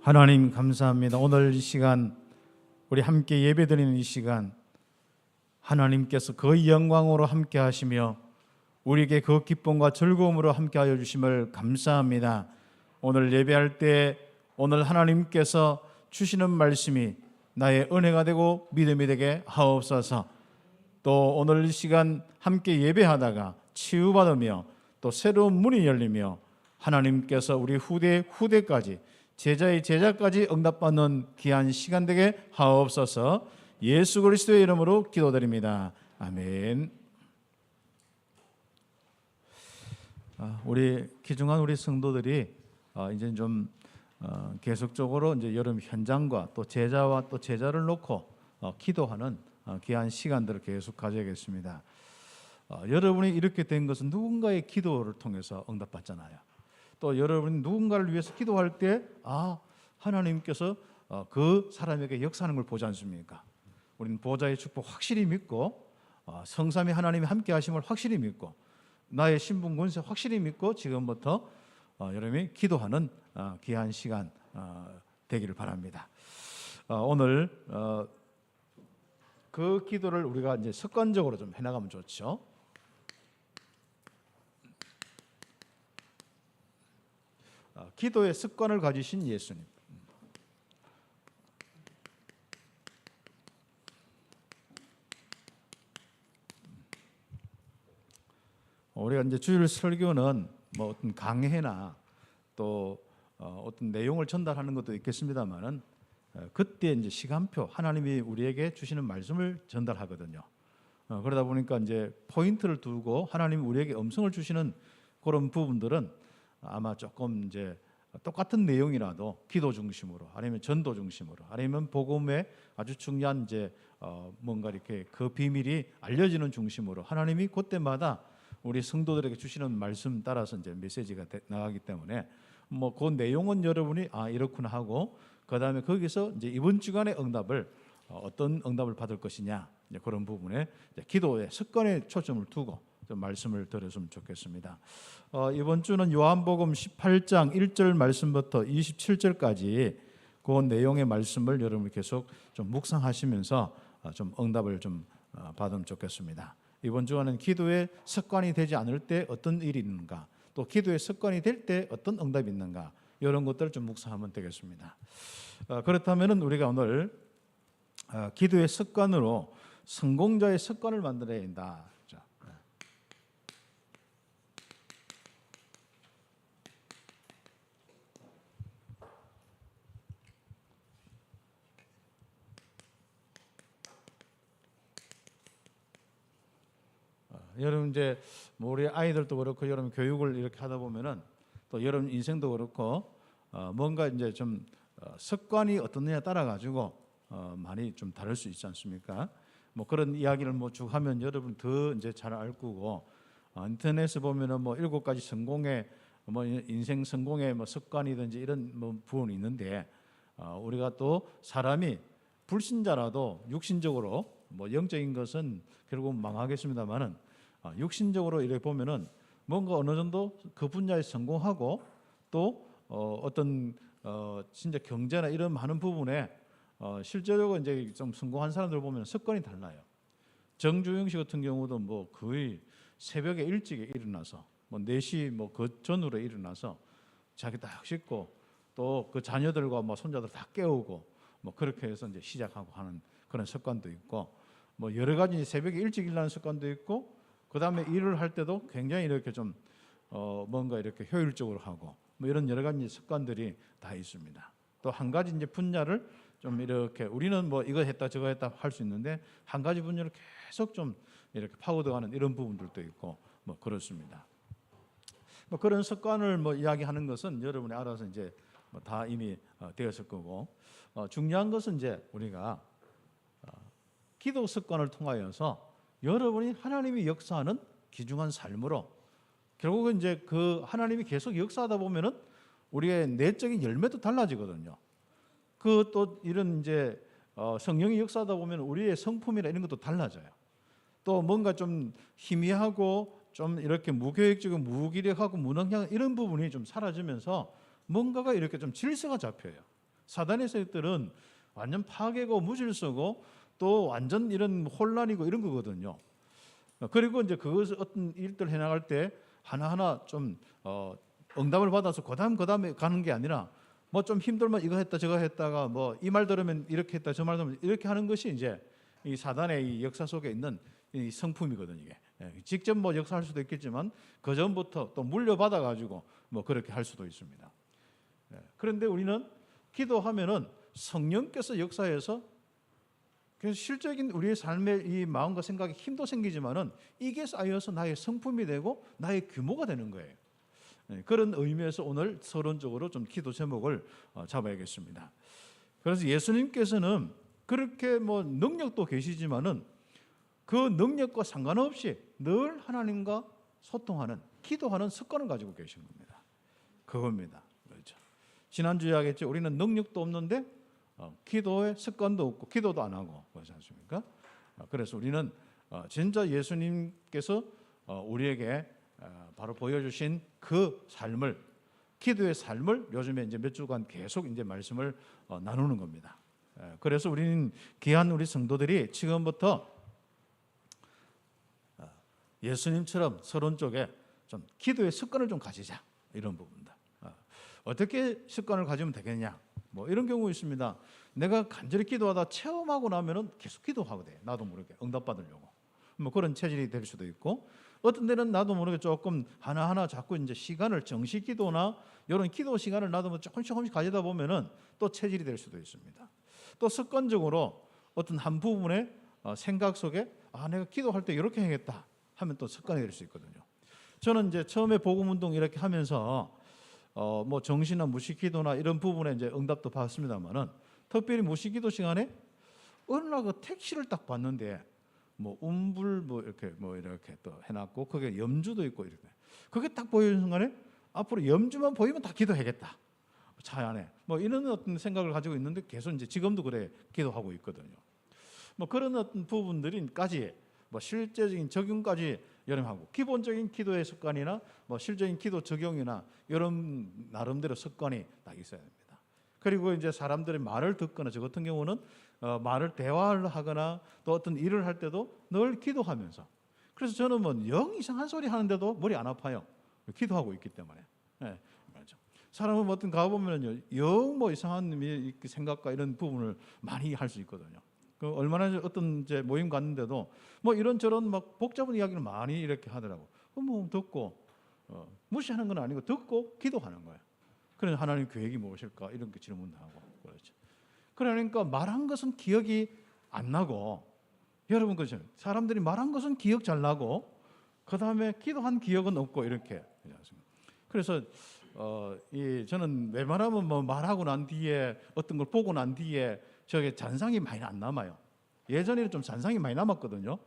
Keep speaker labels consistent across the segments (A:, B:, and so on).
A: 하나님 감사합니다. 오늘 이 시간 우리 함께 예배드리는 이 시간 하나님께서 그 영광으로 함께 하시며 우리에게 그 기쁨과 즐거움으로 함께 하여 주심을 감사합니다. 오늘 예배할 때 오늘 하나님께서 주시는 말씀이 나의 은혜가 되고 믿음이 되게 하옵소서. 또 오늘 이 시간 함께 예배하다가 치유받으며 또 새로운 문이 열리며 하나님께서 우리 후대까지 제자의 제자까지 응답받는 귀한 시간 되게 하옵소서. 예수 그리스도의 이름으로 기도드립니다. 아멘. 우리 귀중한 우리 성도들이 이제 좀 계속적으로 이제 여름 현장과 또 제자와 또 제자를 놓고 기도하는 귀한 시간들을 계속 가져야겠습니다. 여러분이 이렇게 된 것은 누군가의 기도를 통해서 응답받잖아요. 또 여러분이 누군가를 위해서 기도할 때 하나님께서 그 사람에게 역사하는 걸 보지 않습니까? 우리는 보좌의 축복 확실히 믿고 성삼위 하나님이 함께 하심을 확실히 믿고 나의 신분 권세 확실히 믿고 지금부터 여러분이 기도하는 귀한 시간 되기를 바랍니다. 오늘 그 기도를 우리가 이제 습관적으로 좀 해나가면 좋죠. 기도의 습관을 가지신 예수님. 우리가 이제 주일 설교는 뭐 어떤 강해나 또 어떤 내용을 전달하는 것도 있겠습니다만은 그때 이제 시간표 하나님이 우리에게 주시는 말씀을 전달하거든요. 그러다 보니까 이제 포인트를 두고 하나님이 우리에게 음성을 주시는 그런 부분들은 아마 조금 이제 똑같은 내용이라도 기도 중심으로 아니면 전도 중심으로 아니면 복음의 아주 중요한 이제 뭔가 이렇게 그 비밀이 알려지는 중심으로 하나님이 그때마다 우리 성도들에게 주시는 말씀 따라서 이제 메시지가 나가기 때문에 뭐 그 내용은 여러분이 이렇구나 하고 그 다음에 거기서 이제 이번 주간의 응답을 어떤 응답을 받을 것이냐 이제 그런 부분에 이제 기도의 습관에 초점을 두고 좀 말씀을 드렸으면 좋겠습니다. 이번 주는 요한복음 18장 1절 말씀부터 27절까지 그 내용의 말씀을 여러분 계속 좀 묵상하시면서 좀 응답을 좀 받으면 좋겠습니다. 이번 주간은 기도의 습관이 되지 않을 때 어떤 일이 있는가, 또 기도의 습관이 될 때 어떤 응답이 있는가, 이런 것들을 좀 묵상하면 되겠습니다. 그렇다면 우리가 오늘 기도의 습관으로 성공자의 습관을 만들어야 된다. 여러분 이제 뭐 우리 아이들도 그렇고 여러분 교육을 이렇게 하다 보면은 또 여러분 인생도 그렇고 뭔가 이제 좀 습관이 어떻느냐 따라 가지고 많이 좀 다를 수 있지 않습니까? 뭐 그런 이야기를 뭐 쭉 하면 여러분 더 이제 잘 알 거고 인터넷에 보면은 뭐 7가지 성공의 뭐 인생 성공의 뭐 습관이든지 이런 뭐 부분이 있는데 우리가 또 사람이 불신자라도 육신적으로 뭐 영적인 것은 결국 망하겠습니다만은 육신적으로 이렇게 보면은 뭔가 어느 정도 그 분야에 성공하고 또 어떤 진짜 경제나 이런 많은 부분에 실제적으로 이제 좀 성공한 사람들 보면 습관이 달라요. 정주영 씨 같은 경우도 뭐 거의 새벽에 일찍 일어나서 뭐 4시 뭐 그 전후로 일어나서 자기 딱 씻고 또 그 자녀들과 뭐 손자들 다 깨우고 뭐 그렇게 해서 이제 시작하고 하는 그런 습관도 있고 뭐 여러 가지 새벽에 일찍 일어나는 습관도 있고 그 다음에 일을 할 때도 굉장히 이렇게 좀 뭔가 이렇게 효율적으로 하고 뭐 이런 여러 가지 습관들이 다 있습니다. 또 한 가지 이제 분야를 좀 이렇게 우리는 뭐 이거 했다 저거 했다 할 수 있는데 한 가지 분야를 계속 좀 이렇게 파고들어가는 이런 부분들도 있고 뭐 그렇습니다. 뭐 그런 습관을 뭐 이야기하는 것은 여러분이 알아서 이제 뭐 다 이미 되었을 거고 중요한 것은 이제 우리가 기도 습관을 통하여서 여러분이 하나님이 역사하는 귀중한 삶으로 결국은 이제 그 하나님이 계속 역사하다 보면은 우리의 내적인 열매도 달라지거든요. 그 또 이런 이제 성령이 역사하다 보면 우리의 성품이나 이런 것도 달라져요. 또 뭔가 좀 희미하고 좀 이렇게 무계획적이고 무기력하고 무능한 이런 부분이 좀 사라지면서 뭔가가 이렇게 좀 질서가 잡혀요. 사단의 세력들은 완전 파괴고 무질서고 또 완전 이런 혼란이고 이런 거거든요. 그리고 이제 그것을 어떤 일들 해나갈 때 하나하나 좀 응답을 받아서 그다음에 가는 게 아니라 뭐 좀 힘들면 이거 했다 저거 했다가 뭐 이 말 들으면 이렇게 했다 저 말 들으면 이렇게 하는 것이 이제 이 사단의 이 역사 속에 있는 이 성품이거든요. 이게 직접 뭐 역사할 수도 있겠지만 그 전부터 또 물려받아 가지고 뭐 그렇게 할 수도 있습니다. 그런데 우리는 기도하면은 성령께서 역사해서 그래서 실적인 우리의 삶의 이 마음과 생각에 힘도 생기지만은 이게 쌓여서 나의 성품이 되고 나의 규모가 되는 거예요. 그런 의미에서 오늘 서론적으로 좀 기도 제목을 잡아야겠습니다. 그래서 예수님께서는 그렇게 뭐 능력도 계시지만은 그 능력과 상관없이 늘 하나님과 소통하는 기도하는 습관을 가지고 계시는 겁니다. 그겁니다. 그렇죠. 지난주에 이야기했죠. 우리는 능력도 없는데 기도의 습관도 없고 기도도 안 하고 그렇지 않습니까? 그래서 우리는 진짜 예수님께서 우리에게 바로 보여주신 그 삶을 기도의 삶을 요즘에 이제 몇 주간 계속 이제 말씀을 나누는 겁니다. 그래서 우리는 귀한 우리 성도들이 지금부터 예수님처럼 서론 쪽에 좀 기도의 습관을 좀 가지자 이런 부분입니다. 어떻게 습관을 가지면 되겠냐? 뭐 이런 경우 있습니다. 내가 간절히 기도하다 체험하고 나면은 계속 기도하게 돼. 나도 모르게 응답받으려고. 뭐 그런 체질이 될 수도 있고, 어떤 때는 나도 모르게 조금 하나하나 자꾸 이제 시간을 정시 기도나 이런 기도 시간을 나도 뭐 조금씩 가지다 보면은 또 체질이 될 수도 있습니다. 또 습관적으로 어떤 한 부분의 생각 속에 내가 기도할 때 이렇게 해야겠다 하면 또 습관이 될 수 있거든요. 저는 이제 처음에 복음 운동 이렇게 하면서 뭐 정시나 무식기도나 이런 부분에 이제 응답도 받았습니다만은 특별히 무식기도 시간에 어느 날 그 택시를 딱 봤는데 뭐 음불 뭐 이렇게 또 해놨고 그게 염주도 있고 이렇게 그게 딱 보이는 순간에 앞으로 염주만 보이면 다 기도해야겠다 차 안에 뭐 이런 어떤 생각을 가지고 있는데 계속 이제 지금도 그래 기도하고 있거든요. 뭐 그런 어떤 부분들까지 뭐 실제적인 적용까지 여러분하고 기본적인 기도의 습관이나 뭐 실적인 기도 적용이나 이런 나름대로 습관이 딱 있어야 됩니다. 그리고 이제 사람들의 말을 듣거나 저 같은 경우는 말을 대화를 하거나 또 어떤 일을 할 때도 늘 기도하면서 그래서 저는 뭐 영 이상한 소리 하는데도 머리 안 아파요. 기도하고 있기 때문에. 네, 맞죠. 사람은 어떤 가보면요 영 뭐 이상한 생각과 이런 부분을 많이 할 수 있거든요. 얼마나 어떤 이제 모임 갔는데도 뭐 이런저런 막 복잡한 이야기를 많이 이렇게 하더라고. 뭐 듣고 무시하는 건 아니고 듣고 기도하는 거예요. 그래서 하나님 계획이 무엇일까 이런 게 질문도 하고 그렇죠. 그러니까 말한 것은 기억이 안 나고 여러분 그죠? 사람들이 말한 것은 기억 잘 나고 그 다음에 기도한 기억은 없고 이렇게. 그래서 저는 웬만하면 뭐 말하고 난 뒤에 어떤 걸 보고 난 뒤에 저게 잔상이 많이 안 남아요. 예전에는 좀 잔상이 많이 남았거든요.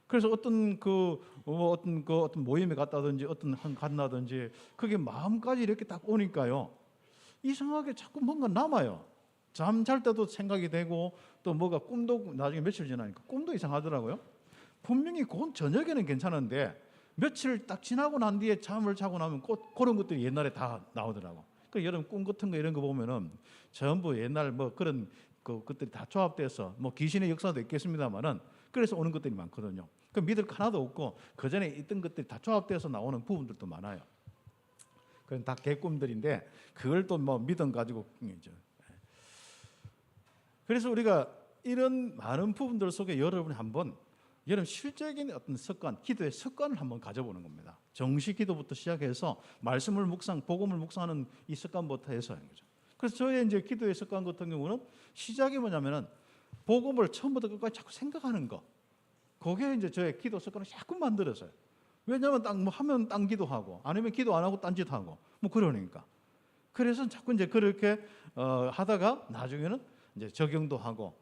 A: 그래서 어떤 모임에 갔다든지 어떤 갔나든지 그게 마음까지 이렇게 딱 오니까요. 이상하게 자꾸 뭔가 남아요. 잠잘 때도 생각이 되고 또 뭐가 꿈도 나중에 며칠 지나니까 꿈도 이상하더라고요. 분명히 그건 저녁에는 괜찮은데 며칠 딱 지나고 난 뒤에 잠을 자고 나면 그런 것들이 옛날에 다 나오더라고. 그 여러분 꿈 같은 거 이런 거 보면은 전부 옛날 뭐 그런 그것들이 다 조합돼서 뭐 귀신의 역사도 있겠습니다만은 그래서 오는 것들이 많거든요. 그 믿을 거 하나도 없고 그 전에 있던 것들이 다 조합돼서 나오는 부분들도 많아요. 그건 다 개꿈들인데 그걸 또 뭐 믿음 가지고 이제. 그래서 우리가 이런 많은 부분들 속에 여러분이 한번 여러분 실적인 어떤 습관, 기도의 습관을 한번 가져보는 겁니다. 정시 기도부터 시작해서 말씀을 묵상, 복음을 묵상하는 이 습관부터 해서 하는 거죠. 그래서 저의 이제 기도의 습관 같은 경우는 시작이 뭐냐면은 복음을 처음부터 끝까지 자꾸 생각하는 거. 그게 이제 저의 기도 습관을 자꾸 만들었어요. 왜냐하면 뭐 하면 딴 기도하고 아니면 기도 안 하고 딴짓하고 뭐 그러니까. 그래서 자꾸 이제 그렇게 하다가 나중에는 이제 적용도 하고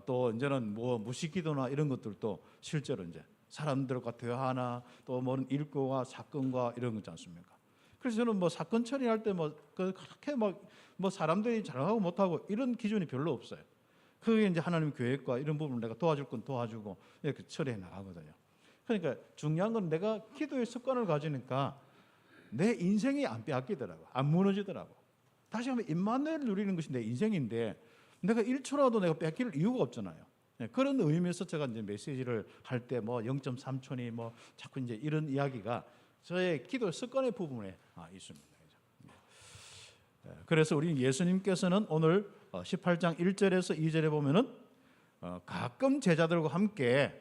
A: 또 이제는 뭐 무식기도나 이런 것들도 실제로 이제 사람들과 대화나 또 뭐 일거와 사건과 이런 거 있지 않습니까? 그래서 저는 뭐 사건 처리할 때 뭐 그렇게 뭐 사람들이 잘하고 못하고 이런 기준이 별로 없어요. 그게 이제 하나님 계획과 이런 부분을 내가 도와줄 건 도와주고 이렇게 처리해 나가거든요. 그러니까 중요한 건 내가 기도의 습관을 가지니까 내 인생이 안 빼앗기더라고, 안 무너지더라고. 다시 한번 임마누엘 누리는 것이 내 인생인데 내가 1초라도 내가 뺏길 이유가 없잖아요. 그런 의미에서 제가 이제 메시지를 할 때 뭐 0.3초니 뭐 자꾸 이제 이런 이야기가 저의 기도 습관의 부분에 있습니다. 그래서 우리 예수님께서는 오늘 18장 1절에서 2절에 보면은 가끔 제자들과 함께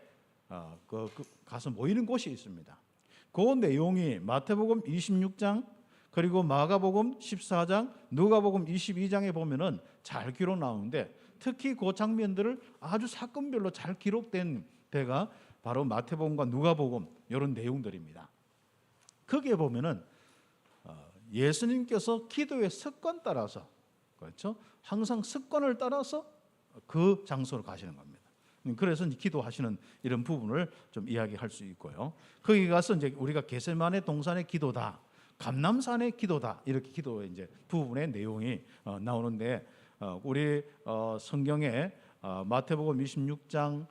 A: 가서 모이는 곳이 있습니다. 그 내용이 마태복음 26장 그리고 마가복음 14장, 누가복음 22장에 보면은 잘 기록 나오는데 특히 그 장면들을 아주 사건별로 잘 기록된 데가 바로 마태복음과 누가복음 이런 내용들입니다. 거기에 보면은 예수님께서 기도의 습관 따라서 그렇죠? 항상 습관을 따라서 그 장소로 가시는 겁니다. 그래서 기도하시는 이런 부분을 좀 이야기할 수 있고요. 거기 가서 이제 우리가 겟세마네 동산의 기도다, 감람산의 기도다 이렇게 기도의 이제 부분의 내용이 나오는데 우리 성경에 마태복음 26장,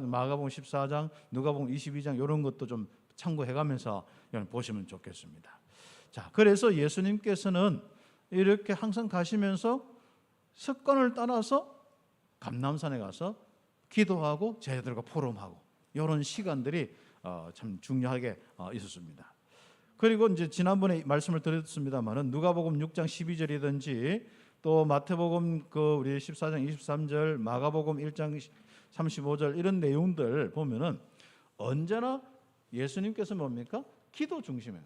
A: 마가복음 14장, 누가복음 22장 이런 것도 좀 참고해가면서 보시면 좋겠습니다. 자, 그래서 예수님께서는 이렇게 항상 가시면서 습관을 따라서 감람산에 가서 기도하고 제자들과 포럼하고 이런 시간들이 참 중요하게 있었습니다. 그리고 이제 지난번에 말씀을 드렸습니다만은 누가복음 6장 12절이든지 또 마태복음 우리 14장 23절, 마가복음 1장 35절 이런 내용들 보면은 언제나 예수님께서 뭡니까? 기도 중심에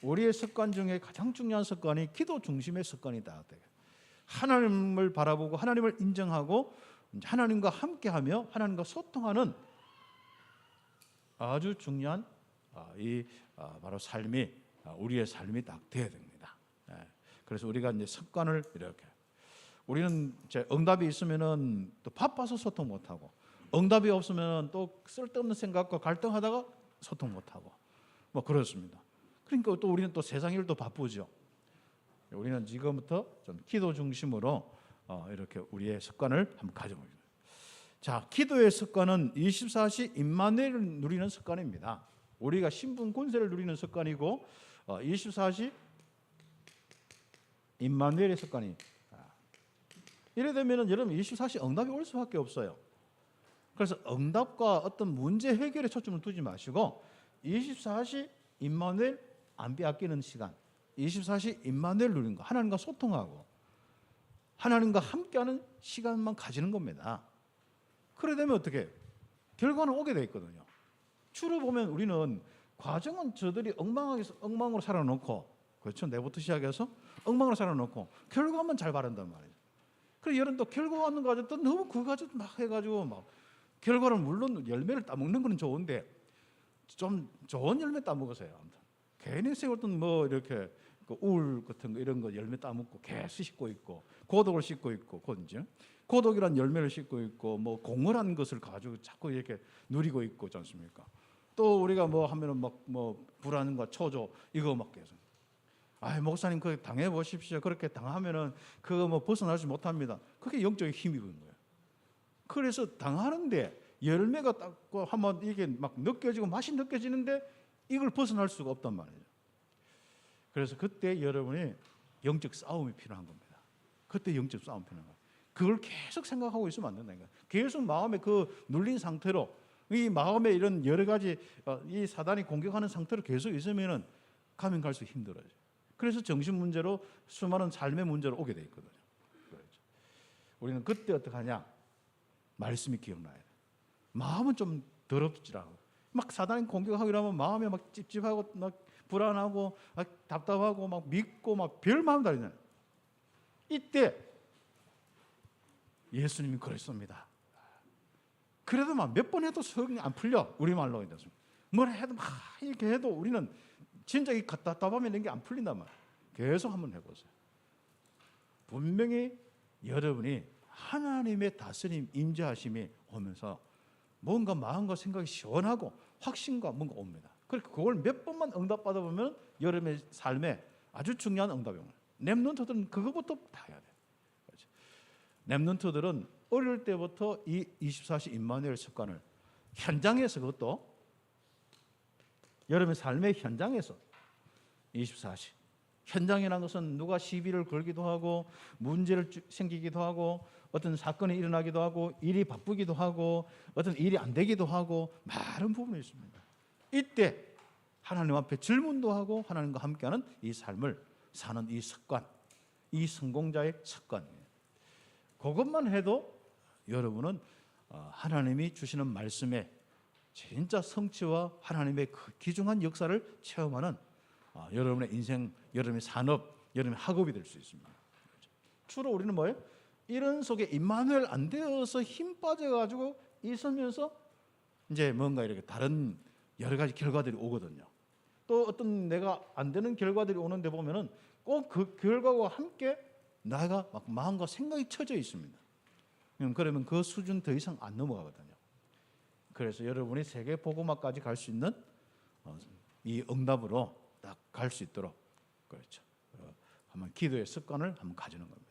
A: 우리의 습관 중에 가장 중요한 습관이 기도 중심의 습관이다. 하나님을 바라보고 하나님을 인정하고 하나님과 함께하며 하나님과 소통하는 아주 중요한 바로 삶이 우리의 삶이 딱 되어야 됩니다. 그래서 우리가 이제 습관을 이렇게 우리는 이제 응답이 있으면은 또 바빠서 소통 못하고 응답이 없으면 또 쓸데없는 생각과 갈등하다가 소통 못하고 뭐 그렇습니다. 그러니까 또 우리는 또 세상 일도 바쁘죠. 우리는 지금부터 좀 기도 중심으로 이렇게 우리의 습관을 한번 가져보죠. 자, 기도의 습관은 24시 임마누엘을 누리는 습관입니다. 우리가 신분 권세를 누리는 습관이고 24시 임마누엘의 습관이 이래 되면은 여러분 24시 응답이 올 수밖에 없어요. 그래서 응답과 어떤 문제 해결에 초점을 두지 마시고 24시 임마누엘 안 빼앗기는 시간, 24시 임마누엘 누리는 거, 하나님과 소통하고 하나님과 함께하는 시간만 가지는 겁니다. 그래 되면 어떻게? 결과는 오게 돼 있거든요. 주로 보면 우리는 과정은 저들이 엉망으로 살아놓고 그렇죠. 내부터 시작해서 엉망으로 살아놓고 결과만 잘 바란단 말이에요. 그래 여러분 또 결과 얻는 과정 또 너무 그 과정 막 해가지고 막 결과를 물론 열매를 따먹는 건 좋은데 좀 좋은 열매 따먹으세요. 아무튼 괜히 세웠던 뭐 이렇게 우울 같은 거 이런 거 열매 따먹고 계속 씻고 있고 고독을 씻고 있고 그거든요. 고독이란 열매를 씻고 있고 뭐 공허한 것을 가지고 자꾸 이렇게 누리고 있고 있지 않습니까? 또 우리가 뭐 하면은 막 뭐 불안과 초조 이거 막 계속 목사님 그거 당해 보십시오. 그렇게 당하면은 그거 뭐 벗어나지 못합니다. 그게 영적인 힘이 있는 거예요. 그래서 당하는데 열매가 딱 한번 이게 막 느껴지고 맛이 느껴지는데 이걸 벗어날 수가 없단 말이에요. 그래서 그때 여러분이 영적 싸움이 필요한 겁니다. 그때 영적 싸움이 필요한 거예요. 그걸 계속 생각하고 있으면 안 된다니까. 계속 마음에 그 눌린 상태로 이 마음에 이런 여러 가지 이 사단이 공격하는 상태로 계속 있으면은 가면 갈수록 힘들어요. 그래서 정신 문제로 수많은 삶의 문제로 오게 돼 있거든요. 그렇죠. 우리는 그때 어떻게 하냐? 말씀이 기억나야 돼. 마음은 좀 더럽지라고. 막 사단이 공격하고 이러면 마음에 막 찝찝하고 막 불안하고 막 답답하고 막 믿고 막 별 마음 다르잖아요. 이때 예수님이 그랬습니다. 그래도 막 몇 번 해도 성이 안 풀려. 우리말로 해서 뭘 해도 막 이렇게 해도 우리는 진짜 이 답답하면 이런 게 안 풀린단 말이에요. 계속 한번 해보세요. 분명히 여러분이 하나님의 다스림, 임재하심이 오면서 뭔가 마음과 생각이 시원하고 확신과 뭔가 옵니다. 그러니까 그걸 몇 번만 응답받아 보면 여러분의 삶에 아주 중요한 응답이 옵니다. 렘넌트들은 그거부터 다 해야 돼요. 그렇죠? 렘넌트들은 어릴 때부터 이 24시 임마누엘 습관을 현장에서 그것도 여러분의 삶의 현장에서 24시 현장이라는 것은 누가 시비를 걸기도 하고 문제를 생기기도 하고 어떤 사건이 일어나기도 하고 일이 바쁘기도 하고 어떤 일이 안 되기도 하고 많은 부분이 있습니다. 이때 하나님 앞에 질문도 하고 하나님과 함께하는 이 삶을 사는 이 습관, 이 성공자의 습관이에요. 그것만 해도 여러분은 하나님이 주시는 말씀에 진짜 성취와 하나님의 그 귀중한 역사를 체험하는 여러분의 인생, 여러분의 산업, 여러분의 학업이 될 수 있습니다. 주로 우리는 뭐예요? 이런 속에 임마누엘 안 되어서 힘 빠져가지고 있으면서 이제 뭔가 이렇게 다른 여러 가지 결과들이 오거든요. 또 어떤 내가 안 되는 결과들이 오는데 보면은 꼭 그 결과와 함께 나가 막 마음과 생각이 처져 있습니다. 그러면 그 수준 더 이상 안 넘어가거든요. 그래서 여러분이 세계 복음화까지 갈 수 있는 이 응답으로 딱 갈 수 있도록 그렇죠. 한번 기도의 습관을 한번 가지는 겁니다.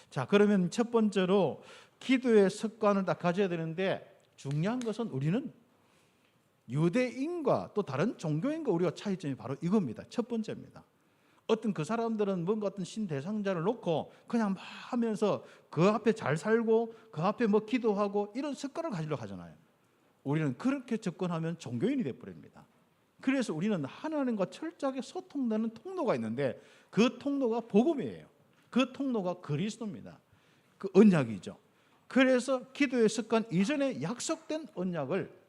A: 자, 그러면 첫 번째로 기도의 습관을 딱 가져야 되는데 중요한 것은 우리는 유대인과 또 다른 종교인과 우리가 차이점이 바로 이겁니다. 첫 번째입니다. 어떤 그 사람들은 뭔가 어떤 신대상자를 놓고 그냥 막 하면서 그 앞에 잘 살고 그 앞에 뭐 기도하고 이런 습관을 가지려고 하잖아요. 우리는 그렇게 접근하면 종교인이 되어버립니다. 그래서 우리는 하나님과 철저하게 소통되는 통로가 있는데 그 통로가 복음이에요. 그 통로가 그리스도입니다. 그 언약이죠. 그래서 기도의 습관 이전에 약속된 언약을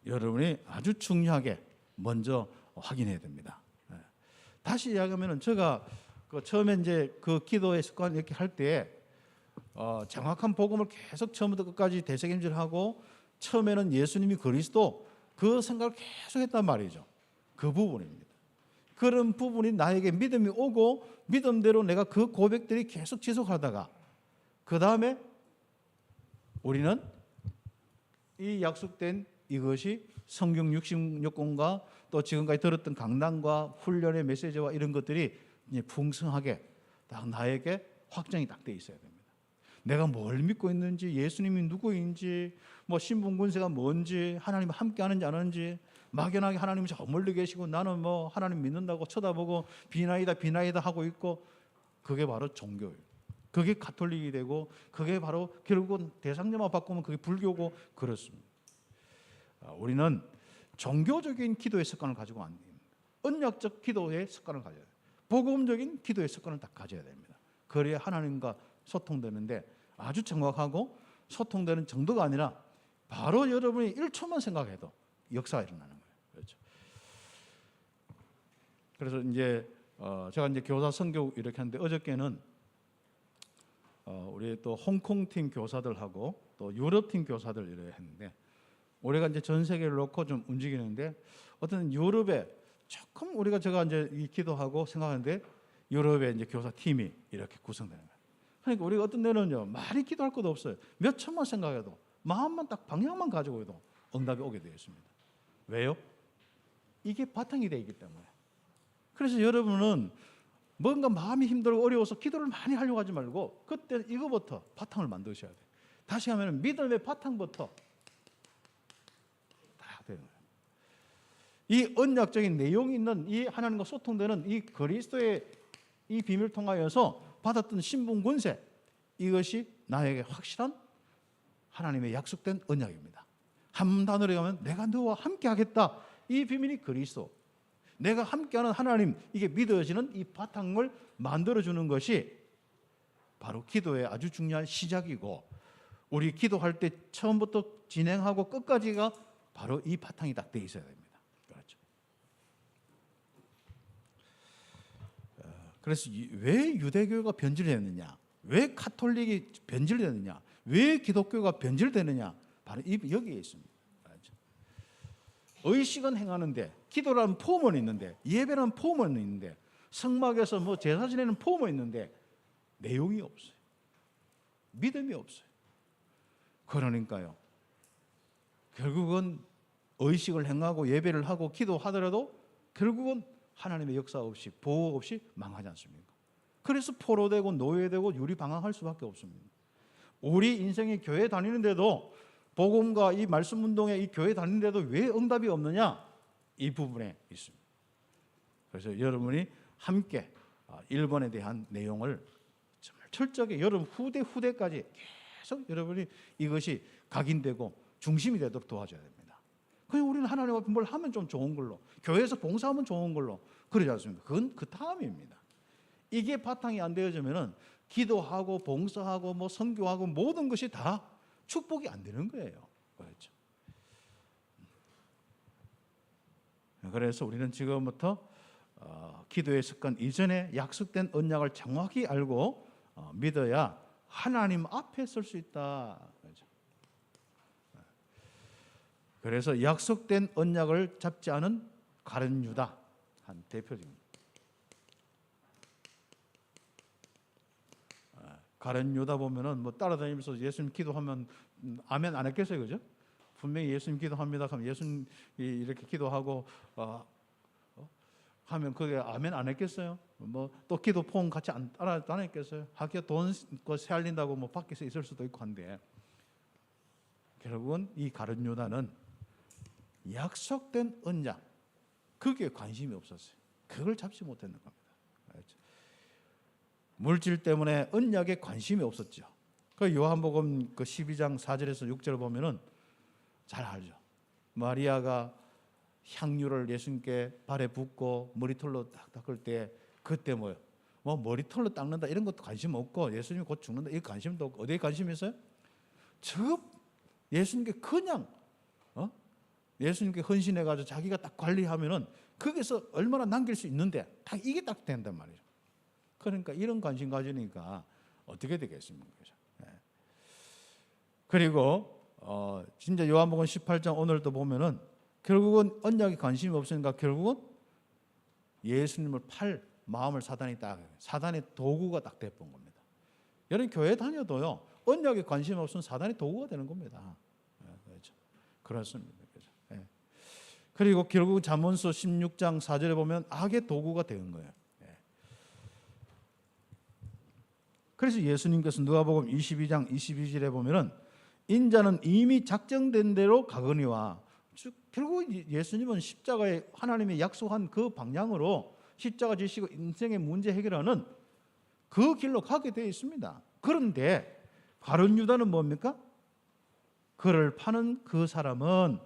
A: 여러분이 아주 중요하게 먼저 확인해야 됩니다. 다시 이야기하면 제가 처음에 이제 그 기도의 습관 이렇게 할 때 정확한 복음을 계속 처음부터 끝까지 되새김질하고 처음에는 예수님이 그리스도 그 생각을 계속 했단 말이죠. 그 부분입니다. 그런 부분이 나에게 믿음이 오고 믿음대로 내가 그 고백들이 계속 지속하다가 그 다음에 우리는 이 약속된 이것이 성경 66권과 또 지금까지 들었던 강단과 훈련의 메시지와 이런 것들이 이제 풍성하게 딱 나에게 확정이 딱 돼 있어야 됩니다. 내가 뭘 믿고 있는지, 예수님이 누구인지, 뭐 신분군세가 뭔지, 하나님 함께 하는지 안 하는지, 막연하게 하나님이 저 멀리 계시고 나는 뭐 하나님 믿는다고 쳐다보고 비나이다 하고 있고, 그게 바로 종교예요. 그게 가톨릭이 되고 그게 바로 결국은 대상자만 바꾸면 그게 불교고 그렇습니다. 우리는 종교적인 기도의 습관을 가지고 안 됩니다. 언약적 기도의 습관을 가져야 돼요. 복음적인 기도의 습관을 딱 가져야 됩니다. 그래야 하나님과 소통되는데 아주 정확하고 소통되는 정도가 아니라 바로 여러분이 1초만 생각해도 역사가 일어나는 거예요. 그렇죠. 그래서 이제 제가 이제 교사 선교 이렇게 하는데 어저께는 우리 또 홍콩 팀 교사들하고 또 유럽 팀 교사들 이렇게 했는데 우리가 이제 전 세계를 놓고 좀 움직이는데 어떤 유럽에 조금 우리가 제가 이제 이 기도하고 생각하는데 유럽의 이제 교사 팀이 이렇게 구성되는 거예요. 그러니까 우리가 어떤 데는요 많이 기도할 것도 없어요. 몇 천만 생각해도 마음만 딱 방향만 가지고 해도 응답이 오게 되어 있습니다. 왜요? 이게 바탕이 되어 있기 때문에. 그래서 여러분은 뭔가 마음이 힘들고 어려워서 기도를 많이 하려고 하지 말고 그때 이거부터 바탕을 만드셔야 돼요. 다시 하면 믿음의 바탕부터 딱 되는 거예요. 이 언약적인 내용이 있는 이 하나님과 소통되는 이 그리스도의 이 비밀을 통하여서 받았던 신분 권세, 이것이 나에게 확실한 하나님의 약속된 언약입니다. 한 단어로 가면 내가 너와 함께 하겠다. 이 비밀이 그리스도. 내가 함께하는 하나님, 이게 믿어지는 이 바탕을 만들어주는 것이 바로 기도의 아주 중요한 시작이고 우리 기도할 때 처음부터 진행하고 끝까지가 바로 이 바탕이 딱 돼 있어야 됩니다. 그렇죠. 그래서 왜 유대교가 변질됐느냐, 왜 카톨릭이 변질됐느냐, 왜 기독교가 변질되느냐, 바로 여기에 있습니다. 그렇죠. 의식은 행하는데 기도라는 폼은 있는데 예배라는 폼은 있는데 성막에서 뭐 제사 지내는 폼은 있는데 내용이 없어요. 믿음이 없어요. 그러니까요. 결국은 의식을 행하고 예배를 하고 기도하더라도 결국은 하나님의 역사 없이 보호 없이 망하지 않습니까? 그래서 포로되고 노예되고 유리방황할 수밖에 없습니다. 우리 인생이 교회 다니는데도 복음과 이 말씀 운동에 이 교회 다니는데도 왜 응답이 없느냐? 이 부분에 있습니다. 그래서 여러분이 함께 1번에 대한 내용을 정말 철저하게 여러분 후대까지 계속 여러분이 이것이 각인되고 중심이 되도록 도와줘야 됩니다. 그냥 우리는 하나님 앞에 뭘 하면 좀 좋은 걸로, 교회에서 봉사하면 좋은 걸로 그러지 않습니까? 그건 그 다음입니다. 이게 바탕이 안 되어지면은 기도하고 봉사하고 뭐 선교하고 모든 것이 다 축복이 안 되는 거예요. 그렇죠. 그래서 우리는 지금부터 기도의 습관 이전에 약속된 언약을 정확히 알고 믿어야 하나님 앞에 설 수 있다. 그렇죠. 그래서 약속된 언약을 잡지 않은 가룟 유다 한 대표적입니다. 가룟 유다 보면은 뭐 따라다니면서 예수님 기도하면 아멘 안 했겠어요, 그죠? 분명히 예수님 기도합니다. 그럼 예수님 이렇게 기도하고 하면 그게 아멘 안 했겠어요? 뭐 또 기도 포옹 같이 안 했겠어요? 학교 돈 세알린다고 뭐 밖에서 있을 수도 있고 한데 결국은 이 가룟 유다는 약속된 언약 그게 관심이 없었어요. 그걸 잡지 못했는 겁니다. 알겠죠? 물질 때문에 언약에 관심이 없었죠. 그 요한복음 그 12장 4절에서 6절 보면은 잘 알죠. 마리아가 향유를 예수님께 발에 붓고 머리털로 딱 닦을 때 그때 뭐요? 뭐 머리털로 닦는다 이런 것도 관심 없고 예수님이 곧 죽는다 이 관심도 없고 어디에 관심이 있어요? 저 예수님께 그냥 예수님께 헌신해가지고 자기가 딱 관리하면은 거기서 얼마나 남길 수 있는데 다 이게 딱 된단 말이죠. 그러니까 이런 관심 가지니까 어떻게 되겠습니까? 그리고 진짜 요한복음 18장 오늘도 보면은 결국은 언약에 관심이 없으니까 결국은 예수님을 팔 마음을 사단의 도구가 딱 돼본 겁니다. 여러분 교회 다녀도요 언약에 관심 없으면 사단의 도구가 되는 겁니다. 그렇죠? 그렇습니다. 그렇죠? 그리고 결국 잠언서 16장 4절에 보면 악의 도구가 되는 거예요. 그래서 예수님께서 누가복음 22장 22절에 보면은 인자는 이미 작정된 대로 가거니와 결국 예수님은 십자가에 하나님이 약속한 그 방향으로 십자가 지시고 인생의 문제 해결하는 그 길로 가게 되어 있습니다. 그런데 가룟 유다는 뭡니까? 그를 파는 그 사람은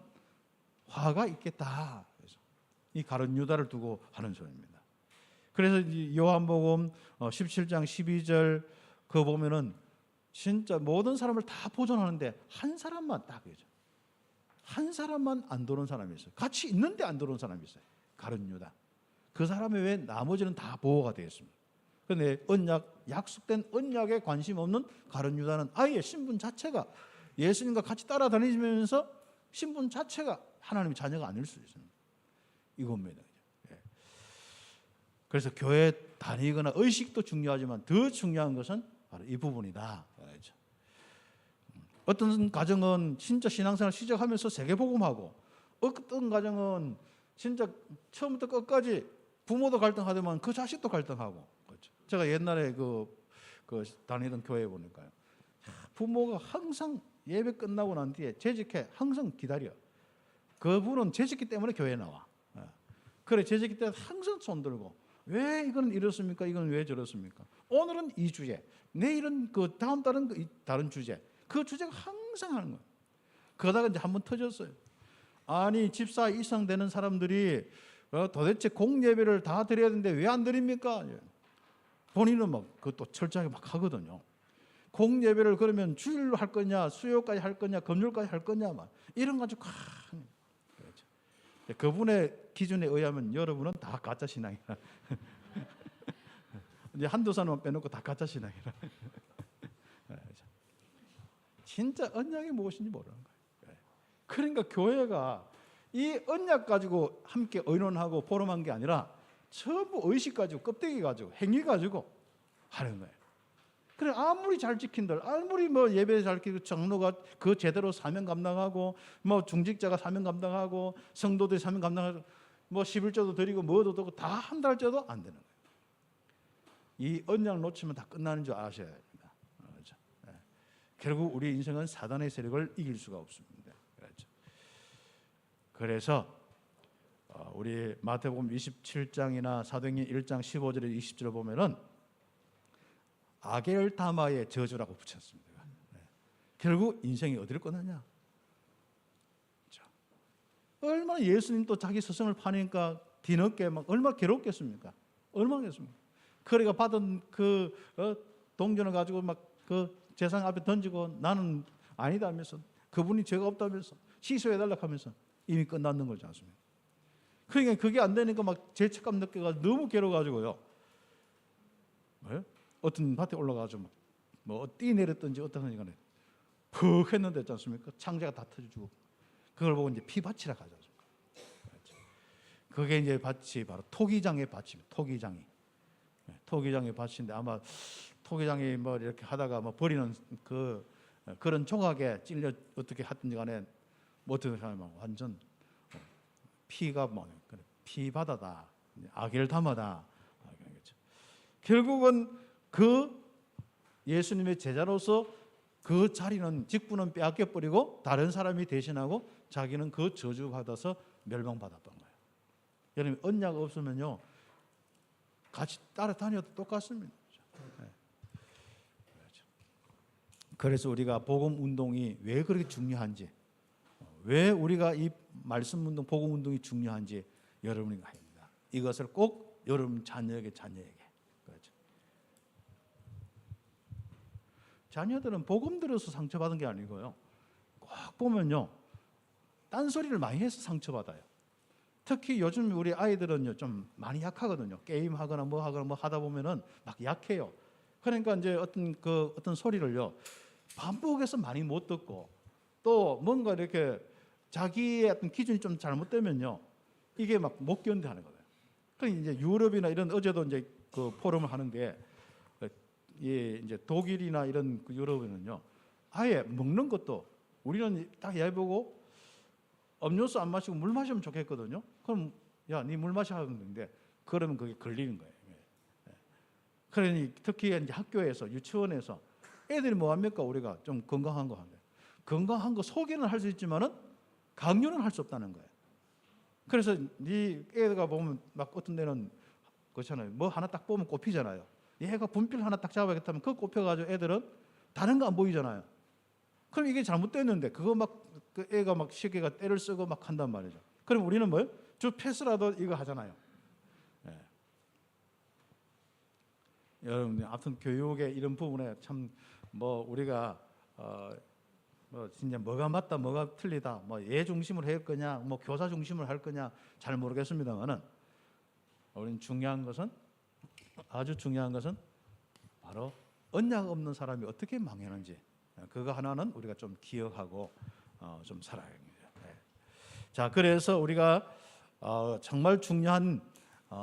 A: 화가 있겠다. 이 가룟 유다를 두고 하는 소리입니다. 그래서 요한복음 17장 12절 그거 보면은 진짜 모든 사람을 다 보존하는데 한 사람만 딱 그죠. 한 사람만 안 들어온 사람이 있어요. 같이 있는데 안 들어온 사람이 있어요. 가룟 유다. 그 사람의 외 나머지는 다 보호가 되어 있습니다. 그런데 약속된 언약에 관심 없는 가룟 유다는 아예 신분 자체가 예수님과 같이 따라다니면서 신분 자체가 하나님의 자녀가 아닐 수 있습니다. 이겁니다. 그래서 교회 다니거나 의식도 중요하지만 더 중요한 것은 바로 이 부분이다. 어떤 가정은 진짜 신앙생활 시작하면서 세계복음하고 어떤 가정은 진짜 처음부터 끝까지 부모도 갈등하더만 그 자식도 갈등하고 그렇죠. 제가 옛날에 그 다니던 교회에 보니까요 부모가 항상 예배 끝나고 난 뒤에 재직해 항상 기다려. 그분은 재직기 때문에 교회에 나와. 그래 재직기 때문에 항상 손들고 왜 이건 이렇습니까? 이건 왜 저렇습니까? 오늘은 이 주제, 내일은 그 다음 달은 다른 주제. 그 주제가 항상 하는 거예요. 그러다가 이제 한번 터졌어요. 아니 집사 이상 되는 사람들이 도대체 공예배를 다 드려야 되는데 왜 안 드립니까? 본인은 막 그것도 철저하게 막 하거든요. 공예배를 그러면 주일로 할 거냐, 수요일까지 할 거냐, 금요일까지 할 거냐, 막 이런 거 가지고 그렇죠. 그분의 기준에 의하면 여러분은 다 가짜 신앙이라. 이제 한두 사람만 빼놓고 다 가짜 신앙이라. 진짜 언약이 무엇인지 모르는 거예요. 그러니까 교회가 이 언약 가지고 함께 의논하고 포럼한 게 아니라 전부 의식 가지고 껍데기 가지고 행위 가지고 하는 거예요. 그래 아무리 잘 지킨들, 아무리 뭐 예배 잘 지키고 장로가 그 제대로 사명 감당하고 뭐 중직자가 사명 감당하고 성도들이 사명 감당하고 뭐 11조도 드리고 뭐도 드리고 다 한 달째도 안 되는 거예요. 이 언약 놓치면 다 끝나는 줄 아셔야 됩니다. 그렇죠? 결국 우리 인생은 사단의 세력을 이길 수가 없습니다. 그렇죠. 그래서 우리 마태복음 27장이나 사도행전 1장 15절에 20절을 보면은 아겔다마의 저주라고 붙였습니다. 결국 인생이 어디를 꺼내냐? 얼마나 예수님도 자기 스승을 파니까 뒤늦게 막 얼마나 괴롭겠습니까? 얼마나 괴롭습니까? 그래가 받은 그 동전을 가지고 막 그 재상 앞에 던지고 나는 아니다 하면서 그분이 죄가 없다면서 취소해달라고 하면서 이미 끝났는 거지 않습니까? 그러니까 그게 안 되니까 막 죄책감 느껴가 너무 괴로워가지고요. 네? 어떤 밭에 올라가서 뭐 뛰 내렸든지 어떤 간에 푹 했는데 있지 않습니까? 창자가 다 터지고 그걸 보고 이제 피밭이라 하지 않습니까? 그게 이제 밭이 바로 토기장의 밭입니다. 토기장이. 토기장의 밭인데 아마 토기장이 뭐 이렇게 하다가 뭐 버리는 그런 조각에 찔려 어떻게 하든지 간에 뭐 어떻게 하면 완전 피가 뭐 피바다다, 아겔다마다. 결국은 그 예수님의 제자로서 그 자리는 직분은 빼앗겨 버리고 다른 사람이 대신하고 자기는 그 저주 받아서 멸망받았던 거예요. 여러분 언약 없으면요 같이 따라다녀도 똑같습니다. 그래서 우리가 복음 운동이 왜 그렇게 중요한지, 왜 우리가 이 말씀 운동, 복음 운동이 중요한지 여러분이 아닙니다. 이것을 꼭 여러분 자녀에게 그렇죠. 자녀들은 복음 들어서 상처받은 게 아니고요. 꼭 보면요 딴소리를 많이 해서 상처받아요. 특히 요즘 우리 아이들은요 좀 많이 약하거든요. 게임 하거나 뭐 하다 보면은 막 약해요. 그러니까 이제 어떤 소리를요 반복해서 많이 못 듣고 또 뭔가 이렇게 자기의 어떤 기준이 좀 잘못되면요 이게 막 못 견뎌하는 거예요. 그러니까 이제 유럽이나 이런 어제도 이제 그 포럼을 하는데 이제 독일이나 이런 그 유럽에는요 아예 먹는 것도 우리는 딱 예보고 음료수 안 마시고 물 마시면 좋겠거든요. 그럼 야, 네 물 마셔 하는데 그러면 그게 걸리는 거예요. 그러니 특히 이제 학교에서 유치원에서 애들이 뭐 합니까? 우리가 좀 건강한 거 하는데 건강한 거 소개는 할 수 있지만은 강요는 할 수 없다는 거예요. 그래서 네 애가 보면 막 어떤 데는 그렇잖아요. 뭐 하나 딱 보면 꼽히잖아요. 얘가 분필 하나 딱 잡아야겠다면 그거 꼽혀가지고 애들은 다른 거 안 보이잖아요. 그럼 이게 잘못됐는데 그거 막 그 애가 막 시계가 때를 쓰고 막 한단 말이죠. 그럼 우리는 뭐요? 주 패스라도 이거 하잖아요. 예. 여러분, 아무튼 교육의 이런 부분에 참 뭐 우리가 뭐 진짜 뭐가 맞다, 뭐가 틀리다, 뭐 얘 중심으로 할 거냐, 뭐 교사 중심으로 할 거냐 잘 모르겠습니다만은 우리는 아주 중요한 것은 바로 언약 없는 사람이 어떻게 망하는지 그거 하나는 우리가 좀 기억하고 좀 살아야 합니다. 네. 자, 그래서 우리가 정말 중요한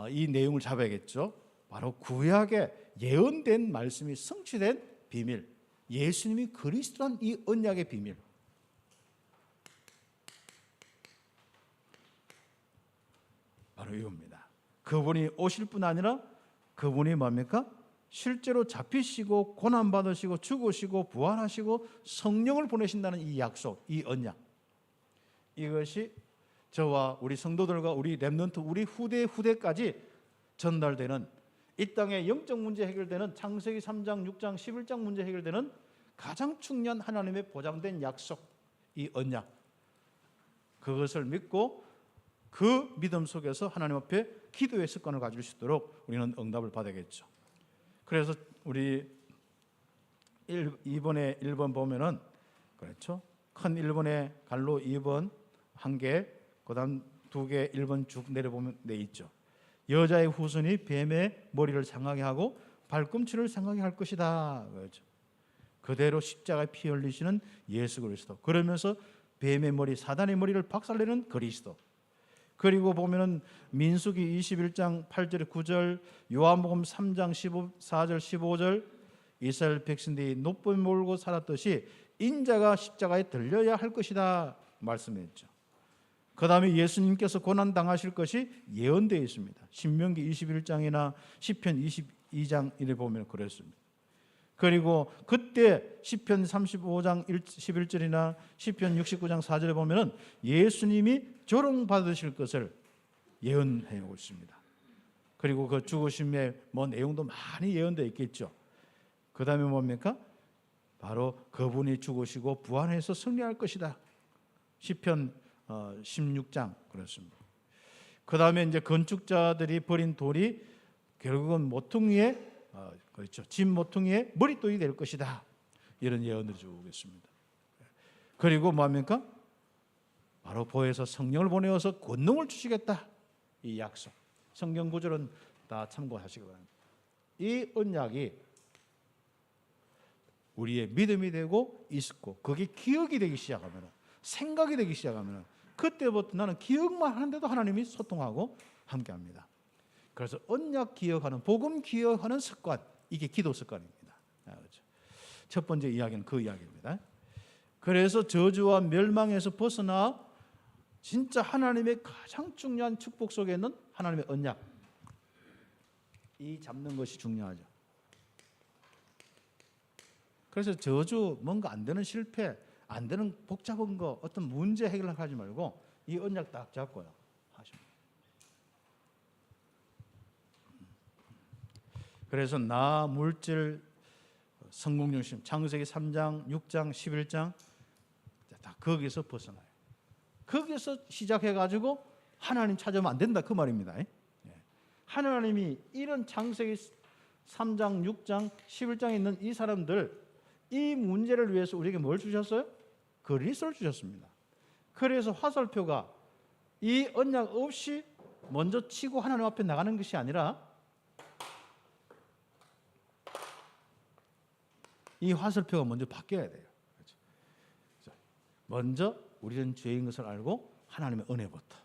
A: 이 내용을 잡아야겠죠. 바로 구약에 예언된 말씀이 성취된 비밀, 예수님이 그리스도란 이 언약의 비밀. 바로 이겁니다. 그분이 오실 뿐 아니라 그분이 뭡니까? 실제로 잡히시고 고난받으시고 죽으시고 부활하시고 성령을 보내신다는 이 약속, 이 언약, 이것이 저와 우리 성도들과 우리 렘넌트, 우리 후대까지 전달되는 이 땅의 영적 문제 해결되는 창세기 3장, 6장, 11장 문제 해결되는 가장 중요한 하나님의 보장된 약속, 이 언약, 그것을 믿고 그 믿음 속에서 하나님 앞에 기도의 습관을 가질 수 있도록 우리는 응답을 받아야겠죠. 그래서 우리 2번에 1번 보면은 그렇죠. 큰 1번에 갈로 2번 한 개, 그다음 2개 1번 쭉 내려보면 돼 있죠. 여자의 후손이 뱀의 머리를 상하게 하고 발꿈치를 상하게 할 것이다. 그렇죠. 그대로 십자가에 피 흘리시는 예수 그리스도. 그러면서 뱀의 머리, 사단의 머리를 박살내는 그리스도. 그리고 보면은 민수기 21장 8절 9절, 요한복음 3장 14절 15절, 이스라엘 백성들이 높이 몰고 살았듯이 인자가 십자가에 들려야 할 것이다 말씀했죠. 그 다음에 예수님께서 고난 당하실 것이 예언되어 있습니다. 신명기 21장이나 시편 22장 이래 보면 그랬습니다. 그리고 그때 시편 35장 11절이나 시편 69장 4절에 보면은 예수님이 조롱받으실 것을 예언해 오고 있습니다. 그리고 그 죽으심의 뭐 내용도 많이 예언되어 있겠죠. 그 다음에 뭡니까? 바로 그분이 죽으시고 부활해서 승리할 것이다. 시편 16장 그렇습니다. 그 다음에 이제 건축자들이 버린 돌이 결국은 모퉁이에 그렇죠. 진 모퉁이에 머릿돌이 될 것이다. 이런 예언을 주고 있습니다. 그리고 뭡니까? 바로 보혜사 성령을 보내어서 권능을 주시겠다. 이 약속. 성경 구절은 다 참고하시기 바랍니다. 이 언약이 우리의 믿음이 되고 있고 그게 기억이 되기 시작하면, 생각이 되기 시작하면 그때부터 나는 기억만 하는데도 하나님이 소통하고 함께합니다. 그래서 언약 기억하는, 복음 기억하는 습관, 이게 기도 습관입니다. 그렇죠. 첫 번째 이야기는 그 이야기입니다. 그래서 저주와 멸망에서 벗어나 진짜 하나님의 가장 중요한 축복 속에 있는 하나님의 언약, 이 잡는 것이 중요하죠. 그래서 저주, 뭔가 안 되는 실패, 안 되는 복잡한 거, 어떤 문제 해결하지 말고 이 언약 딱 잡고요 하십니다. 그래서 나, 물질, 성공 중심, 창세기 3장, 6장, 11장 다 거기서 벗어나요. 거기서 시작해가지고 하나님 찾으면 안 된다 그 말입니다. 하나님이 이런 창세기 3장, 6장, 11장에 있는 이 사람들, 이 문제를 위해서 우리에게 뭘 주셨어요? 그리스도를 주셨습니다. 그래서 화살표가 이 언약 없이 먼저 치고 하나님 앞에 나가는 것이 아니라 이 화살표가 먼저 바뀌어야 돼요. 먼저 우리는 죄인 것을 알고 하나님의 은혜부터.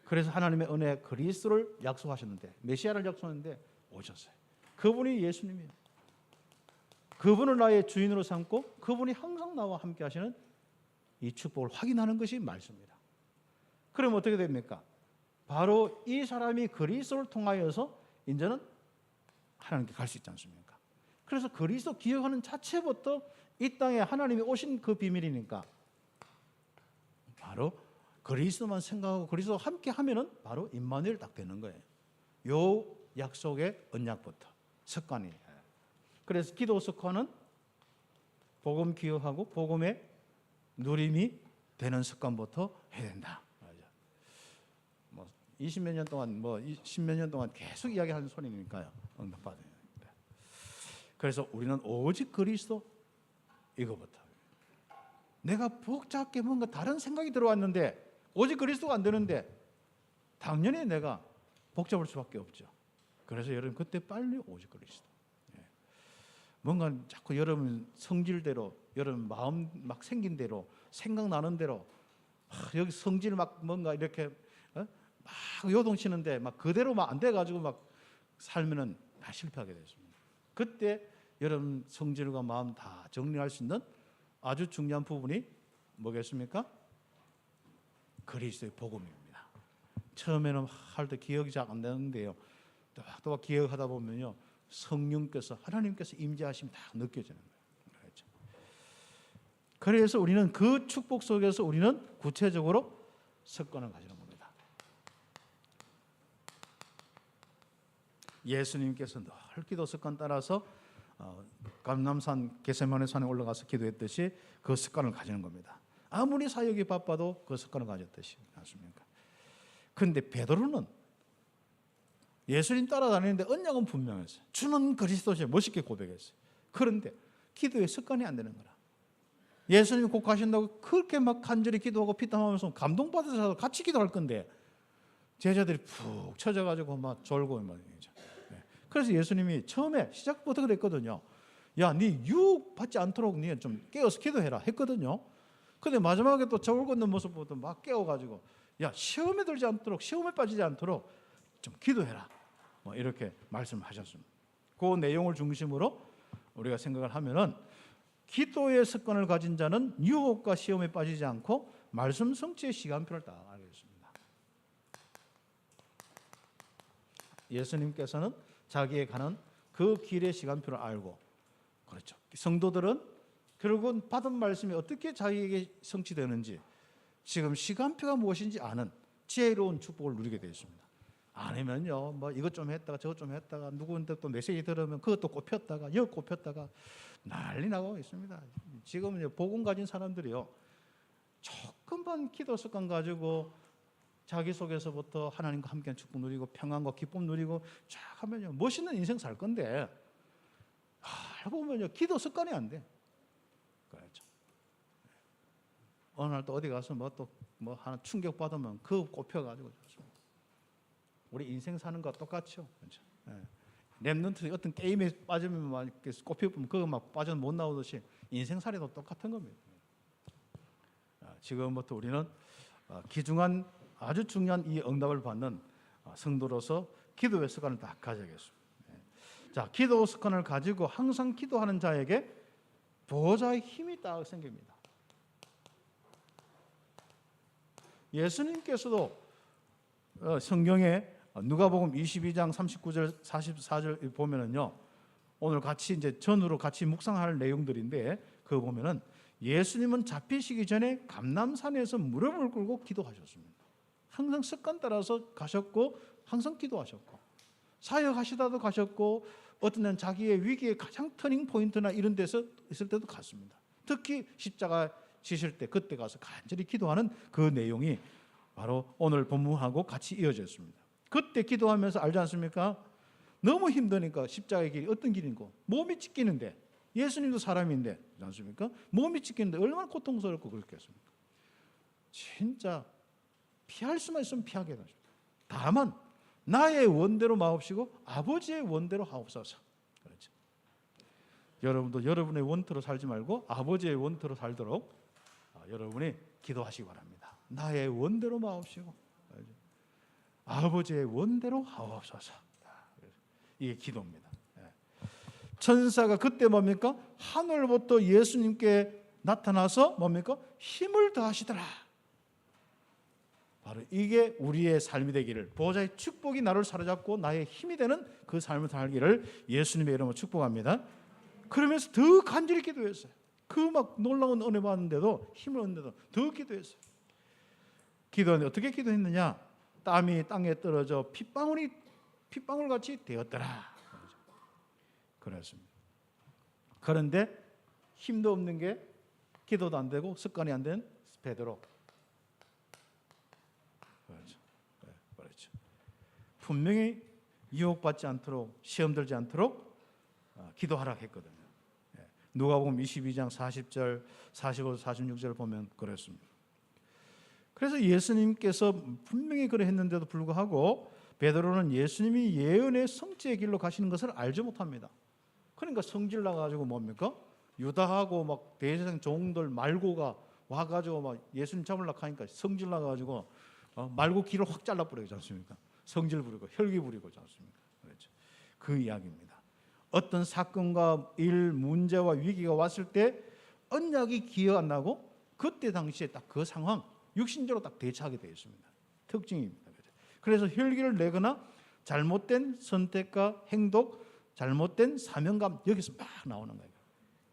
A: 그래서 하나님의 은혜 그리스도를 약속하셨는데, 메시아를 약속했는데 오셨어요. 그분이 예수님이에요. 그분을 나의 주인으로 삼고 그분이 항상 나와 함께 하시는 이 축복을 확인하는 것이 말씀입니다. 그럼 어떻게 됩니까? 바로 이 사람이 그리스도를 통하여서 이제는 하나님께 갈 수 있지 않습니까? 그래서 그리스도 기억하는 자체부터 이 땅에 하나님이 오신 그 비밀이니까 바로 그리스도만 생각하고 그리스도와 함께 하면은 바로 임마누엘 딱 되는 거예요. 요 약속의 언약부터 습관이에요. 그래서 기도 습관은 복음 기억하고 복음의 누림이 되는 습관부터 해야 된다. 뭐 20몇 년 동안, 뭐 10몇 년 동안 계속 이야기하는 소리니까요. 응답받아요. 그래서 우리는 오직 그리스도 이거부터. 내가 복잡하게 뭔가 다른 생각이 들어왔는데 오직 그리스도가 안 되는데 당연히 내가 복잡할 수밖에 없죠. 그래서 여러분 그때 빨리 오직 그리스도. 뭔가 자꾸 여러분 성질대로, 여러분 마음 막 생긴 대로, 생각나는 대로 여기 성질 막 뭔가 이렇게 막 요동치는데 막 그대로 막 안 돼가지고 막 살면은 다 실패하게 됐습니다. 그때 여러분 성질과 마음 다 정리할 수 있는 아주 중요한 부분이 뭐겠습니까? 그리스도의 복음입니다. 처음에는 할 때 기억이 잘 안 되는데요. 또박또박 기억하다 보면요, 성령께서, 하나님께서 임재하심이 다 느껴지는 거예요. 그렇죠? 그래서 우리는 그 축복 속에서 우리는 구체적으로 습관을 가지는 겁니다. 예수님께서 늘 기도 습관 따라서 감람산 겟세마네 산에 올라가서 기도했듯이 그 습관을 가지는 겁니다. 아무리 사역이 바빠도 그 습관을 가졌듯이 맞습니까? 그런데 베드로는 예수님 따라다니는데 언약은 분명했어요. 주는 그리스도시 멋있게 고백했어요. 그런데 기도의 습관이 안 되는 거라. 예수님이 곧 가신다고 그렇게 막 간절히 기도하고 피땀하면서 감동받아서 같이 기도할 건데 제자들이 푹 처져가지고 막 졸고 말이죠. 그래서 예수님이 처음에 시작부터 그랬거든요. 야, 네 유혹 받지 않도록 네 좀 깨어서 기도해라 했거든요. 근데 마지막에 또 저울 걷는 모습부터 막 깨워가지고 야, 시험에 들지 않도록, 시험에 빠지지 않도록 좀 기도해라. 뭐 이렇게 말씀하셨습니다. 그 내용을 중심으로 우리가 생각을 하면은 기도의 습관을 가진 자는 유혹과 시험에 빠지지 않고 말씀 성취의 시간표를 딱 알고 있습니다. 예수님께서는 자기의 가는 그 길의 시간표를 알고 그렇죠. 성도들은 결국은 받은 말씀이 어떻게 자기에게 성취되는지 지금 시간표가 무엇인지 아는 지혜로운 축복을 누리게 되어 있습니다. 아니면요, 뭐 이것 좀 했다가 저것 좀 했다가 누구한테 또 메시지 들으면 그것도 꼽혔다가 이거 꼽혔다가 난리 나고 있습니다. 지금 복음 가진 사람들이요, 조금만 기도 습관 가지고 자기 속에서부터 하나님과 함께한 축복 누리고 평안과 기쁨 누리고 쫙 하면요 멋있는 인생 살 건데, 알고 보면요 기도 습관이 안 돼. 그렇죠. 어느 날 또 어디 가서 뭐 하나 충격 받으면 그거 꼽혀가지고 우리 인생 사는 거 똑같죠. 그렇죠. 랩런트 어떤 게임에 빠지면 막 꼽히면 그거 막 빠져 못 나오듯이 인생살이도 똑같은 겁니다. 지금부터 우리는 귀중한 아주 중요한 이 응답을 받는 성도로서 기도의 습관을 딱 가져야겠습니다. 자, 기도 습관을 가지고 항상 기도하는 자에게 보호자의 힘이 딱 생깁니다. 예수님께서도 성경에 누가복음 22장 39절 44절 보면은요, 오늘 같이 이제 전으로 같이 묵상할 내용들인데 그거 보면은 예수님은 잡히시기 전에 감람산에서 무릎을 꿇고 기도하셨습니다. 항상 습관 따라서 가셨고 항상 기도하셨고 사역하시다도 가셨고 어떤 때는 자기의 위기의 가장 터닝 포인트나 이런 데서 있을 때도 갔습니다. 특히 십자가 지실 때 그때 가서 간절히 기도하는 그 내용이 바로 오늘 본문하고 같이 이어져 있습니다. 그때 기도하면서 알지 않습니까? 너무 힘드니까 십자가의 길이 어떤 길인고 몸이 찢기는데, 예수님도 사람인데 그렇지 않습니까? 몸이 찢기는데 얼마나 고통스럽고 그렇겠습니까? 진짜 피할 수만 있으면 피하게 되죠. 다만 나의 원대로 마옵시고 아버지의 원대로 하옵소서. 그렇죠. 여러분도 여러분의 원대로 살지 말고 아버지의 원대로 살도록 여러분이 기도하시기 바랍니다. 나의 원대로 마옵시고 아버지의 원대로 하옵소서. 이게 기도입니다. 천사가 그때 뭡니까? 하늘부터 예수님께 나타나서 뭡니까? 힘을 더하시더라. 바로 이게 우리의 삶이 되기를, 보호자의 축복이 나를 사로잡고 나의 힘이 되는 그 삶을 살기를 예수님의 이름으로 축복합니다. 그러면서 더 간절히 기도했어요. 그 막 놀라운 은혜 받는데도 힘을 얻는데도 더 기도했어요. 기도는 어떻게 기도했느냐? 땀이 땅에 떨어져 핏방울같이 되었더라. 그랬습니다. 그런데 힘도 없는 게 기도도 안 되고 습관이 안 된 베드로. 그렇죠. 분명히 유혹받지 않도록, 시험 들지 않도록 기도하라 했거든요. 누가복음 22장 40절, 45, 46절 보면 그랬습니다. 그래서 예수님께서 분명히 그래 했는데도 불구하고 베드로는 예수님이 예언의 성취의 길로 가시는 것을 알지 못합니다. 그러니까 성질 나가지고 뭡니까? 유다하고 막 대제사장 종들 말고가 와가지고 막 예수님 잡으려고 하니까 성질 나가지고 말고 길을 확 잘라버리지 않습니까? 성질 부리고 혈기 부리고 있지 않습니까? 그렇죠. 그 이야기입니다. 어떤 사건과 일, 문제와 위기가 왔을 때 언약이 기억 안 나고 그때 당시에 딱 그 상황 육신적으로 딱 대처하게 되어 있습니다. 특징입니다. 그래서 혈기를 내거나 잘못된 선택과 행동, 잘못된 사명감 여기서 막 나오는 거예요.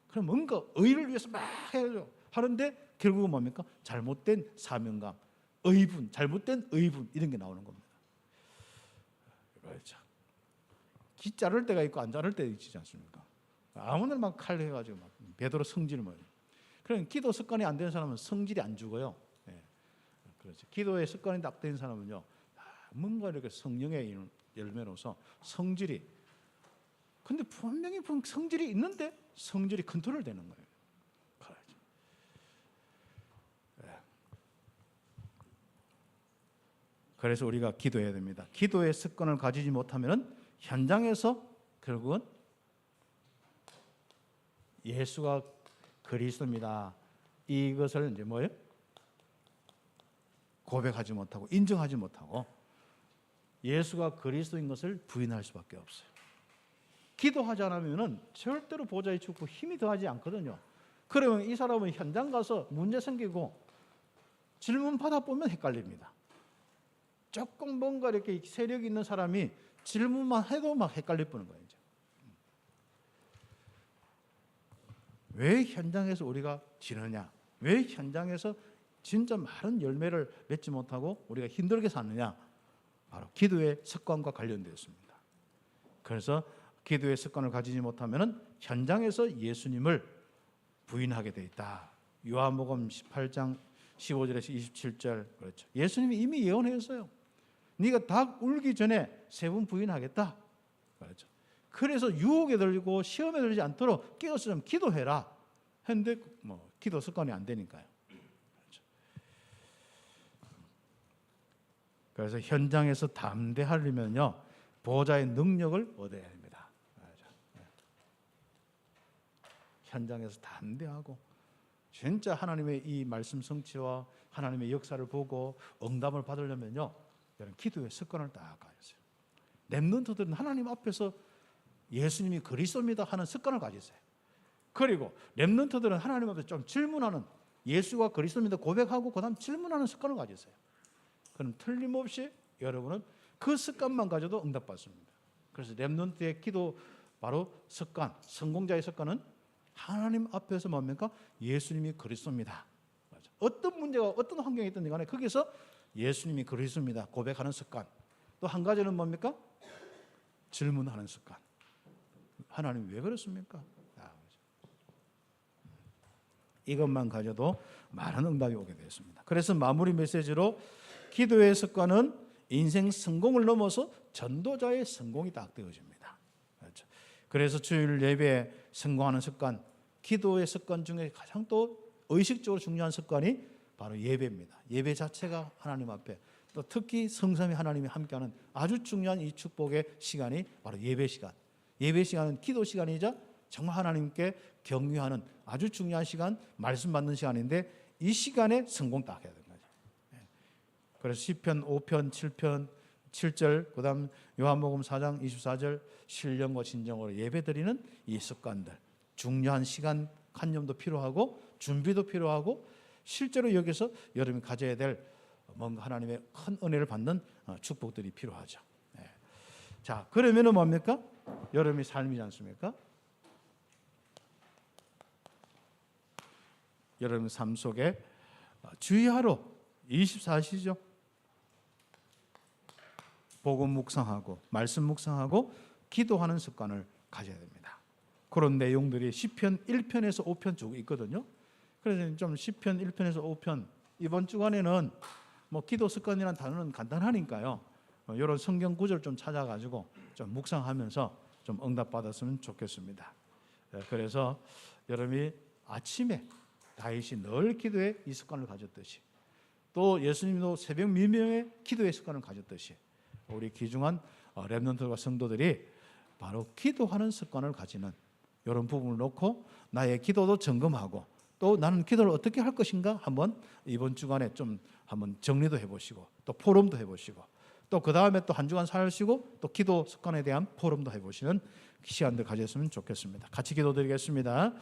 A: 그럼 뭔가 의를 위해서 막 해야죠. 하는데 결국은 뭡니까? 잘못된 사명감, 의분, 잘못된 의분 이런 게 나오는 겁니다. 그렇죠. 기 자를 때가 있고 안 자를 때가 있지 않습니까? 아무나 막 칼 해가지고 막 베드로 성질 뭐. 그럼 기도 습관이 안 되는 사람은 성질이 안 죽어요. 네. 그렇죠. 기도의 습관이 딱 된 사람은요, 뭔가 이렇게 성령의 열매로서 성질이. 근데 분명히 성질이 있는데 성질이 컨트롤 되는 거예요. 그렇죠. 네. 그래서 우리가 기도해야 됩니다. 기도의 습관을 가지지 못하면 현장에서 결국은 예수가 그리스도입니다. 이것을 이제 뭐예요? 고백하지 못하고 인정하지 못하고 예수가 그리스도인 것을 부인할 수밖에 없어요. 기도하지 않으면 절대로 보좌의 축복 힘이 더하지 않거든요. 그러면 이 사람은 현장 가서 문제 생기고 질문 받아보면 헷갈립니다. 조금 뭔가 이렇게 세력 있는 사람이 질문만 해도 막 헷갈릴 뻔한 거예요. 이제. 왜 현장에서 우리가 지느냐? 왜 현장에서 진짜 많은 열매를 맺지 못하고 우리가 힘들게 사느냐? 바로 기도의 습관과 관련되어 있습니다. 그래서 기도의 습관을 가지지 못하면 현장에서 예수님을 부인하게 돼 있다. 요한복음 18장 15절에서 27절 그렇죠. 예수님이 이미 예언했어요. 네가 닭 울기 전에 3번 부인하겠다. 그렇죠. 그래서 유혹에 들고 시험에 들지 않도록 깨어서 좀 기도해라. 했는데 기도 습관이 안 되니까요. 그렇죠. 그래서 현장에서 담대하려면요 보호자의 능력을 얻어야 됩니다. 그렇죠. 현장에서 담대하고 진짜 하나님의 이 말씀 성취와 하나님의 역사를 보고 응답을 받으려면요 기도의 습관을 딱 가졌어요. 렘넌트들은 하나님 앞에서 예수님이 그리스도입니다 하는 습관을 가졌어요. 그리고 렘넌트들은 하나님 앞에서 좀 질문하는 예수가 그리스도입니다 고백하고 그 다음 질문하는 습관을 가졌어요. 그럼 틀림없이 여러분은 그 습관만 가져도 응답받습니다. 그래서 렘넌트의 기도 바로 습관, 성공자의 습관은 하나님 앞에서 뭡니까? 예수님이 그리스도입니다. 어떤 문제가 어떤 환경이 있든 간에 거기서 예수님이 그리스도입니다 고백하는 습관. 또 한 가지는 뭡니까? 질문하는 습관. 하나님 왜 그렇습니까? 이것만 가져도 많은 응답이 오게 되었습니다. 그래서 마무리 메시지로 기도의 습관은 인생 성공을 넘어서 전도자의 성공이 딱 되어집니다. 그렇죠. 그래서 주일 예배에 성공하는 습관, 기도의 습관 중에 가장 또 의식적으로 중요한 습관이 바로 예배입니다. 예배 자체가 하나님 앞에 또 특히 성삼위 하나님이 함께하는 아주 중요한 이 축복의 시간이 바로 예배 시간. 예배 시간은 기도 시간이자 정말 하나님께 경유하는 아주 중요한 시간, 말씀 받는 시간인데 이 시간에 성공 딱 해야 되는 거죠. 그래서 시편 5편, 7편, 7절, 그 다음 요한복음 4장 24절 신령과 진정으로 예배드리는 이 습관들, 중요한 시간 관념도 필요하고 준비도 필요하고 실제로 여기서 여러분이 가져야 될 뭔가 하나님의 큰 은혜를 받는 축복들이 필요하죠. 자, 그러면은 뭡니까? 여러분의 삶이지 않습니까? 여러분 삶 속에 주의하러 24시죠. 복음 묵상하고 말씀 묵상하고 기도하는 습관을 가져야 됩니다. 그런 내용들이 시편 1편에서 5편 쭉 있거든요. 그래서 좀 시편 1편에서 5편 이번 주간에는 기도 습관이라는 단어는 간단하니까요. 이런 성경 구절 좀 찾아가지고 좀 묵상하면서 좀 응답 받았으면 좋겠습니다. 그래서 여러분이 아침에 다윗이 늘 기도에 이 습관을 가졌듯이 또 예수님도 새벽 미명에 기도의 습관을 가졌듯이 우리 귀중한 렘넌트와 성도들이 바로 기도하는 습관을 가지는 이런 부분을 놓고 나의 기도도 점검하고 또 나는 기도를 어떻게 할 것인가 한번 이번 주간에 좀 한번 정리도 해보시고 또 포럼도 해보시고 또 그 다음에 또 한 주간 살시고 또 기도 습관에 대한 포럼도 해보시는 시간들 가졌으면 좋겠습니다. 같이 기도드리겠습니다.